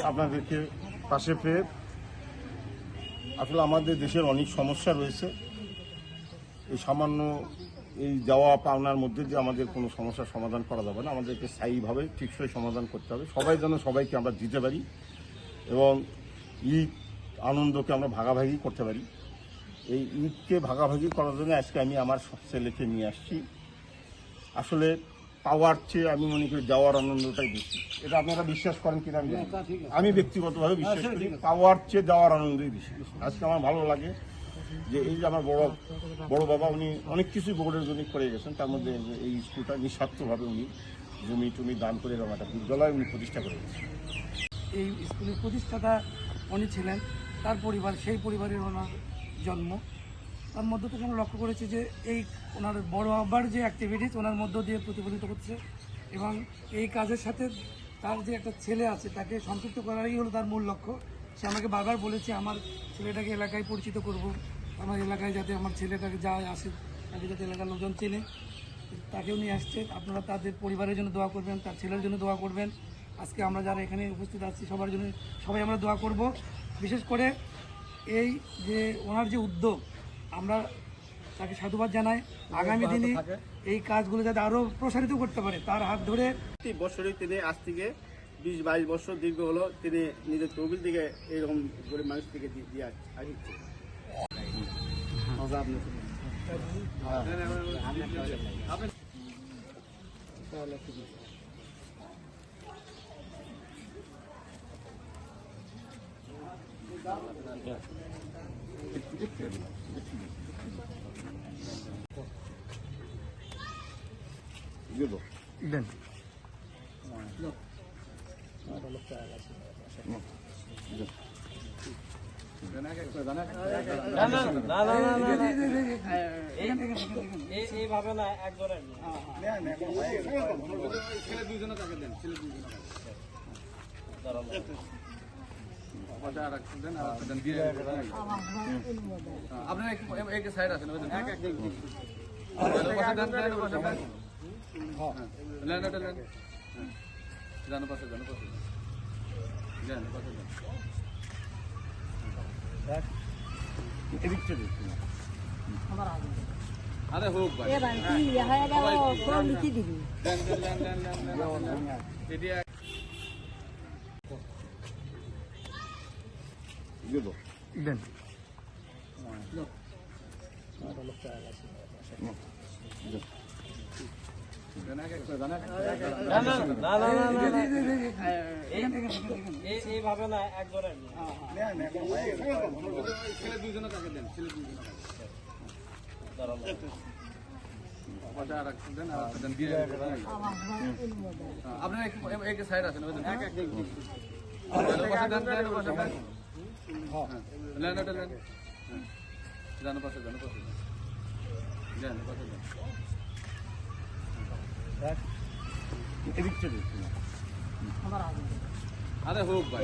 আপনাদেরকে পাশে পেয়ে আসলে আমাদের দেশের অনেক সমস্যা রয়েছে। এই সামান্য এই যাওয়া পাওনার মধ্যে যে আমাদের কোনো সমস্যার সমাধান করা যাবে না, আমাদেরকে স্থায়ীভাবে টেকসই সমাধান করতে হবে। সবাই যেন সবাইকে আমরা দিতে পারি এবং ঈদ আনন্দকে আমরা ভাগাভাগি করতে পারি। এই ঈদকে ভাগাভাগি করার জন্য আজকে আমি আমার সব ছেলেকে নিয়ে আসছি। আসলে পাওয়ার চেয়ে আমি মনে করি যাওয়ার আনন্দটাই বেশি। এটা আপনারা বিশ্বাস করেন কিনা আমি জানি না। আমি ব্যক্তিগতভাবে বিশ্বাস করি পাওয়ার চেয়ে যাওয়ার আনন্দই বেশি। আজকে আমার ভালো লাগে যে এই যে আমার বড় বাবা উনি অনেক কিছুই বোর্ডের জন্য করে গেছেন, তার মধ্যে এই স্কুলটা নিঃস্বার্থভাবে উনি জমি টমি দান করে এবং একটা বিদ্যালয় উনি প্রতিষ্ঠা করে গেছেন। এই স্কুলের প্রতিষ্ঠাতা উনি ছিলেন, তার পরিবার, সেই পরিবারের ওনার জন্ম। তার মধ্য থেকে আমরা লক্ষ্য করেছি যে এই ওনার বড় আব্বার যে অ্যাক্টিভিটিস ওনার মধ্য দিয়ে প্রতিফলিত হচ্ছে এবং এই কাজের সাথে তার যে একটা ছেলে আছে তাকে সম্পৃক্ত করারই হলো তার মূল লক্ষ্য। সে আমাকে বারবার বলেছে আমার ছেলেটাকে এলাকায় পরিচিত করব, আমার এলাকায় যাতে আমার ছেলেটাকে যায় আসে তাকে যাতে এলাকার লোকজন চেনে, তাকেও নিয়ে আসছে। আপনারা তাদের পরিবারের জন্য দোয়া করবেন, তার ছেলের জন্য দোয়া করবেন। আজকে আমরা যারা এখানে উপস্থিত আছি সবার জন্য সবাই আমরা দোয়া করব। বিশেষ করে এই যে ওনার যে উদ্যোগ, আমরা তাকে সাধুবাদ জানাই। আগামী দিনে এই কাজগুলো যাতে আরও প্রসারিত করতে পারে তার হাত ধরে। প্রতি বছরই তিনি আজ থেকে 20-22 বছর দীর্ঘ হলো তিনি নিজের তহবিল থেকে এইরকম গরিব মানুষ থেকে দিয়ে আসছে। দেন এইভাবে না একজনের ছেলে দুজনে তাকে দেন, ছেলে দুজনে আপনার এক সাইড আছেন আরে হোক ভাই দেন এইভাবে না একজনের ছেলে দুজনে তাকে দেন, ছেলে দুজনে আপনার এক সাইড আছেন আরে হোক ভাই